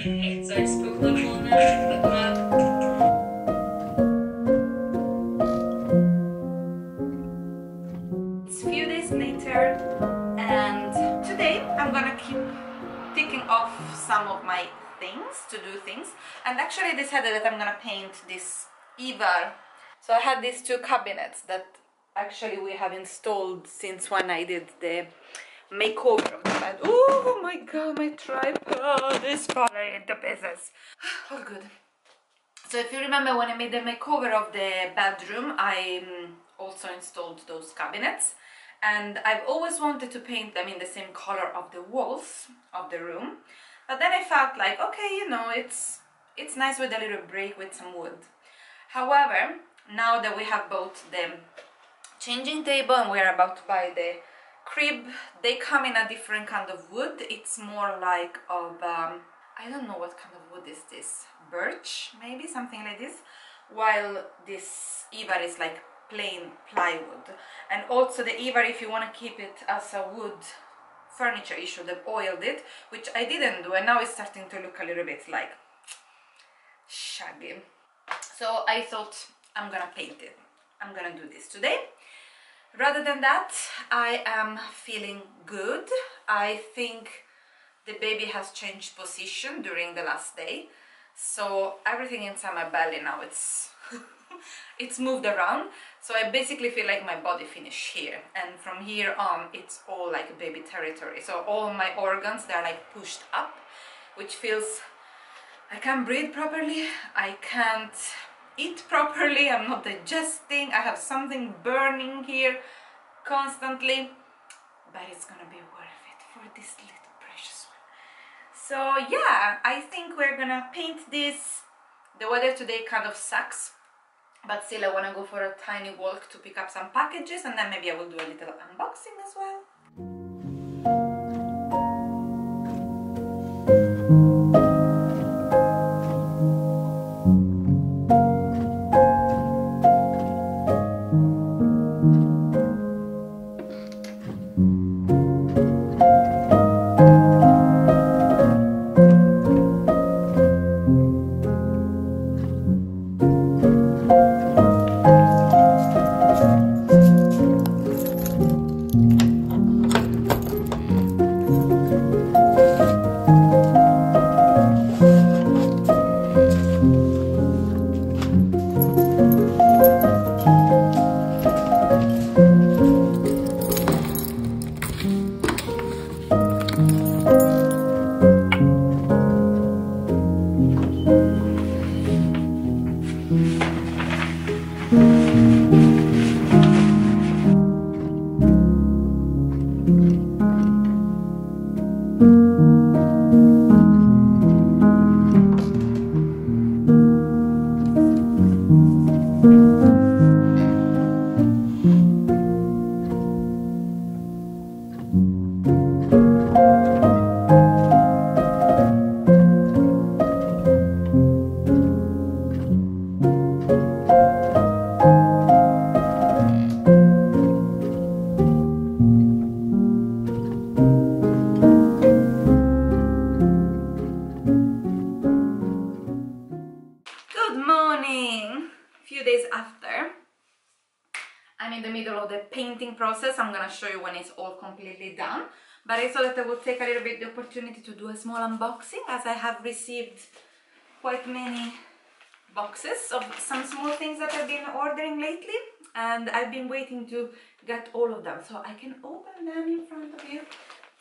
Så explosioner, It's a few days later, and today I'm gonna keep ticking off some of my things, to do things, and actually I decided that I'm gonna paint this Eva. So I had these two cabinets that actually we have installed since when I did the makeover of the bed. Oh my god, my tripod is falling into pieces. All good. So if you remember when I made the makeover of the bedroom, I also installed those cabinets, and I've always wanted to paint them in the same color of the walls of the room, but then I felt like, okay, you know, it's nice with a little break with some wood. However, now that we have both the changing table and we're about to buy the crib, they come in a different kind of wood. It's more like of I don't know what kind of wood is this, birch maybe, something like this, while this Ivar is like plain plywood. And also the Ivar, if you want to keep it as a wood furniture, you should have oiled it, which I didn't do, and now it's starting to look a little bit like shaggy. So I thought I'm gonna paint it. I'm gonna do this today. Rather than that, I am feeling good. I think the baby has changed position during the last day, so everything inside my belly now, it's it's moved around. So I basically feel like my body finished here, and from here on it's all like baby territory. So all my organs, they're like pushed up, which feels, I can't breathe properly, I can't eat properly, I'm not digesting, I have something burning here constantly, but it's gonna be worth it for this little precious one. So yeah, I think we're gonna paint this. The weather today kind of sucks, but still I want to go for a tiny walk to pick up some packages, and then maybe I will do a little unboxing as well. I'm in the middle of the painting process. I'm gonna show you when it's all completely done, but I thought that I would take a little bit the opportunity to do a small unboxing, as I have received quite many boxes of some small things that I've been ordering lately, and I've been waiting to get all of them, so I can open them in front of you.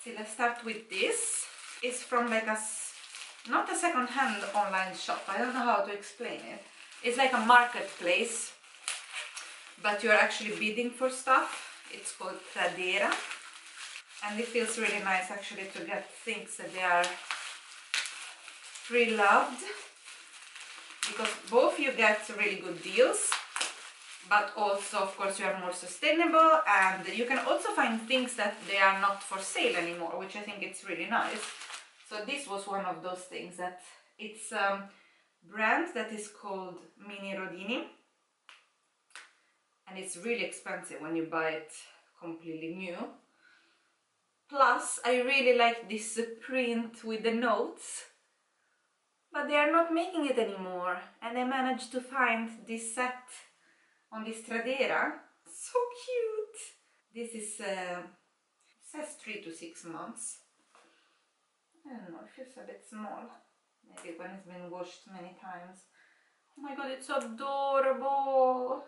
See, let's start with this. It's from like not a second-hand online shop, I don't know how to explain it. It's like a marketplace, but you're actually bidding for stuff. It's called Pradera, and it feels really nice actually to get things that they are pre-loved, because both you get really good deals, but also of course you are more sustainable, and you can also find things that they are not for sale anymore, which I think it's really nice. So this was one of those things that it's a brand that is called Mini Rodini, and it's really expensive when you buy it completely new. Plus I really like this print with the notes. but they are not making it anymore, and I managed to find this set on this Tradera. So cute! This is says 3 to 6 months. I don't know, it feels a bit small, maybe when it's been washed many times. Oh my god, it's so adorable!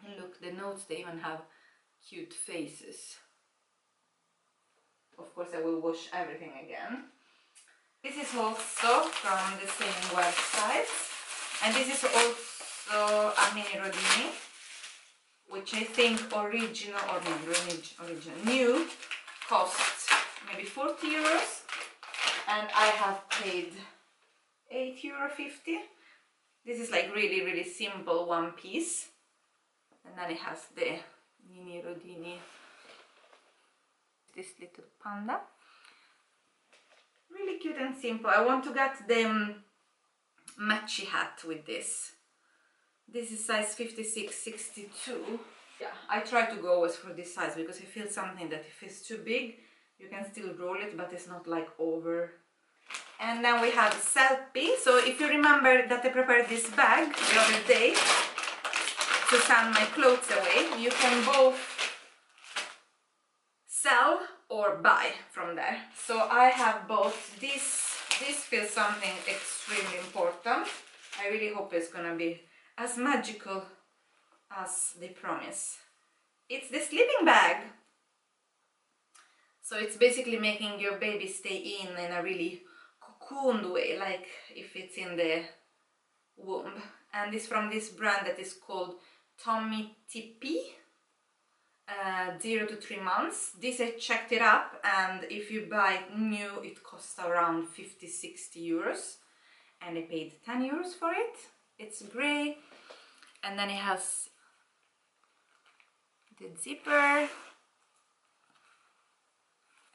And look, the notes, they even have cute faces. Of course I will wash everything again. This is also from the same website, and this is also a mini Rodini, which I think original new costs maybe 40 euros, and I have paid €8.50. This is like really simple one piece, and then it has the mini Rodini, this little panda. Really cute and simple. I want to get the matchy hat with this. This is size 56-62. Yeah, I try to go always for this size because I feel something that if it's too big, you can still roll it, but it's not like over. And then we have Selfie. So if you remember that I prepared this bag the other day to send my clothes away, you can both sell or buy from there. So I have both. This feels something extremely important. I really hope it's gonna be as magical as they promise. It's the sleeping bag. So it's basically making your baby stay in a really cocooned way, like if it's in the womb. And it's from this brand that is called Tommy Tippy. 0 to 3 months. This I checked it up, and if you buy it new it costs around 50-60 euros, and I paid 10 euros for it. It's grey, and then it has the zipper,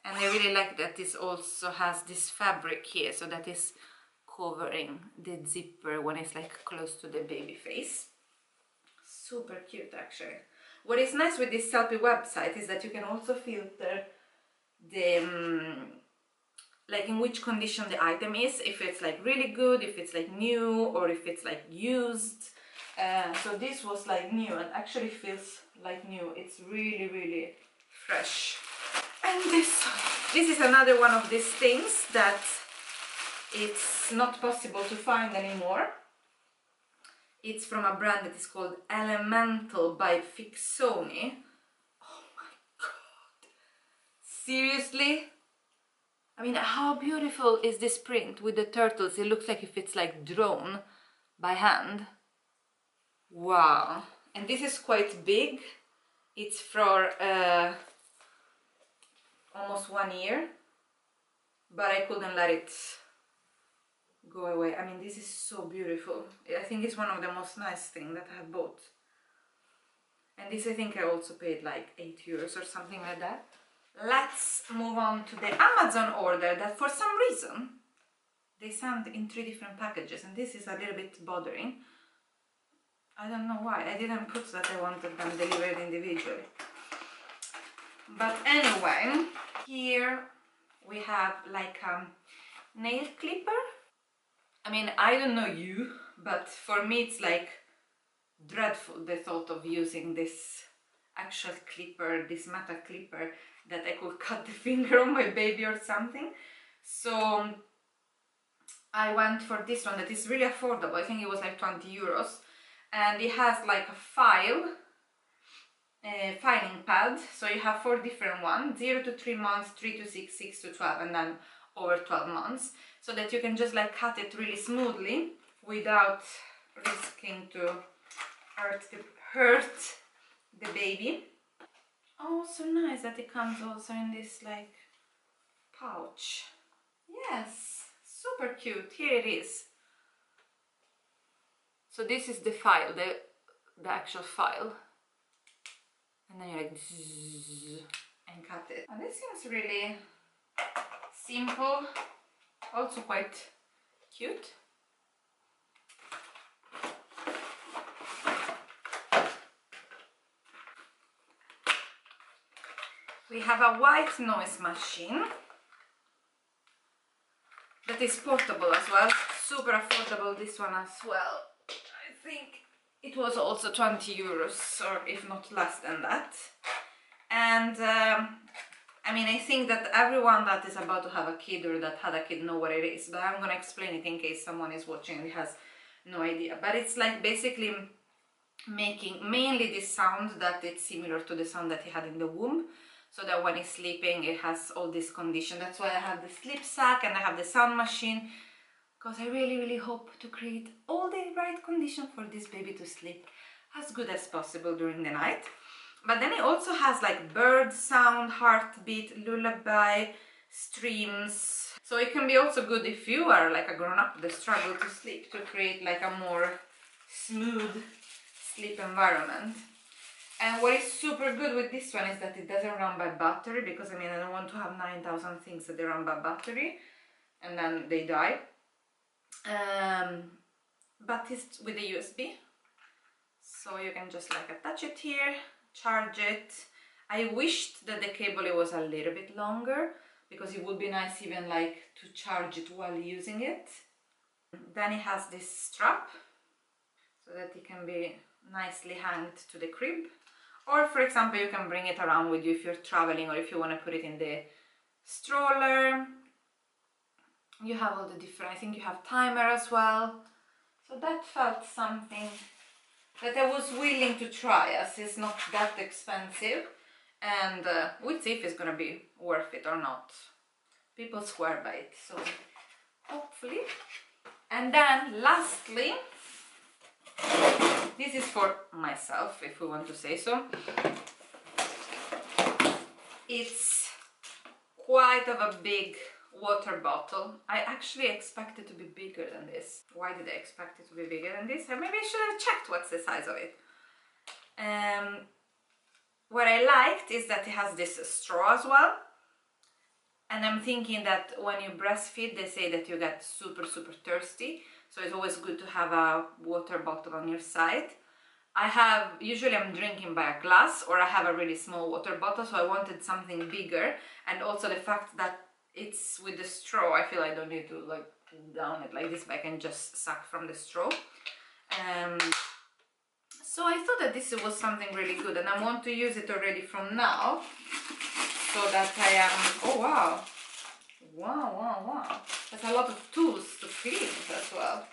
and I really like that this also has this fabric here, so that is covering the zipper when it's like close to the baby face. Super cute actually. What is nice with this Selfie website is that you can also filter the like in which condition the item is, if it's like really good, if it's like new, or if it's like used. So this was like new and actually feels like new. It's really fresh. And this is another one of these things that it's not possible to find anymore. It's from a brand that is called Elemental by Fixoni. Oh my god! Seriously? I mean, how beautiful is this print with the turtles? It looks like if it's like drawn by hand. Wow! And this is quite big. It's for almost 1 year, but I couldn't let it go away. I mean, this is so beautiful. I think it's one of the most nice things that I have bought. And this I think I also paid like 8 euros or something like that. Let's move on to the Amazon order that for some reason they sent in 3 different packages, and this is a little bit bothering. I don't know why. I didn't put that I wanted them delivered individually. But anyway, here we have like a nail clipper. I mean, I don't know you, but for me it's like dreadful, the thought of using this actual clipper, this metal clipper, that I could cut the finger on my baby or something. So I went for this one that is really affordable. I think it was like 20 euros, and it has like a filing pad. So you have 4 different ones: 0 to 3 months, 3 to 6, 6 to 12, and then over 12 months, so that you can just like cut it really smoothly without risking to hurt the baby. Oh, so nice that it comes also in this like pouch. Yes, super cute. Here it is. So this is the file, the actual file, and then you like zzz, and cut it. And this seems really simple, also quite cute. We have a white noise machine that is portable as well, super affordable, this one as well. I think it was also 20 euros, or if not less than that. And I mean, I think that everyone that is about to have a kid or that had a kid know what it is, but I'm gonna explain it in case someone is watching and has no idea. But it's like basically making mainly this sound that it's similar to the sound that he had in the womb, so that when he's sleeping it has all this condition. That's why I have the sleep sack and I have the sound machine, because I really hope to create all the right condition for this baby to sleep as good as possible during the night. But then it also has like bird sound, heartbeat, lullaby, streams. So it can be also good if you are like a grown-up that struggle to sleep, to create like a more smooth sleep environment. And what is super good with this one is that it doesn't run by battery, because I mean, I don't want to have 9,000 things that they run by battery and then they die. But it's with a USB, so you can just like attach it here, charge it. I wished that the cable was a little bit longer, because it would be nice even like to charge it while using it. Then it has this strap so that it can be nicely hanged to the crib, or for example you can bring it around with you if you're traveling, or if you want to put it in the stroller. You have all the different, I think you have timer as well, so that felt something that I was willing to try, as it's not that expensive, and we'll see if it's gonna be worth it or not. People swear by it, so hopefully. And then lastly, this is for myself, if we want to say so. It's quite of a big water bottle. I actually expected to be bigger than this. Why did I expect it to be bigger than this? Maybe I should have checked what's the size of it. What I liked is that it has this straw as well. And I'm thinking that when you breastfeed, they say that you get super thirsty. So it's always good to have a water bottle on your side. Usually I'm drinking by a glass, or I have a really small water bottle, so I wanted something bigger. And also the fact that it's with the straw, I feel I don't need to like pull down it like this, but I can just suck from the straw. So I thought that this was something really good, and I want to use it already from now, so that I am... Oh wow! Wow! There's a lot of tools to clean it as well.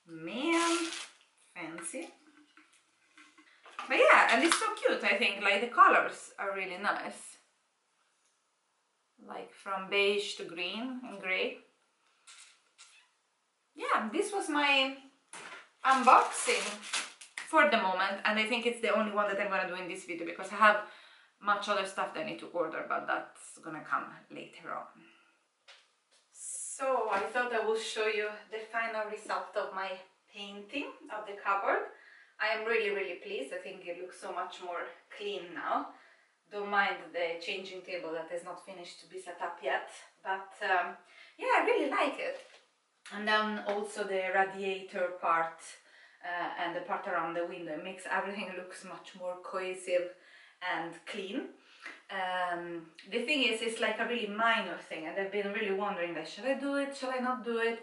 Man, fancy. But yeah, and it's so cute, I think, like the colors are really nice. Like from beige to green and grey. Yeah, this was my unboxing for the moment, and I think it's the only one that I'm gonna do in this video, because I have much other stuff that I need to order, but that's gonna come later on. So I thought I will show you the final result of my painting of the cupboard. I am really pleased. I think it looks so much more clean now. Don't mind the changing table that is not finished to be set up yet, but yeah, I really like it. And then also the radiator part and the part around the window makes everything looks much more cohesive and clean. The thing is, it's like a really minor thing, and I've been really wondering, like, should I do it, should I not do it?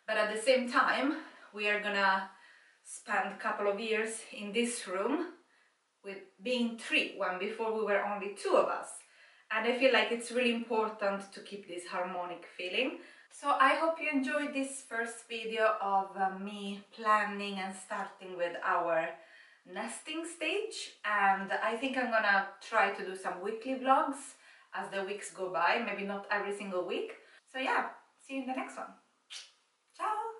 But at the same time, we are gonna spend a couple of years in this room with being 3, when before we were only 2 of us. And I feel like it's really important to keep this harmonic feeling. So I hope you enjoyed this first video of me planning and starting with our nesting stage. And I think I'm gonna try to do some weekly vlogs as the weeks go by, maybe not every single week. So yeah, see you in the next one. Ciao!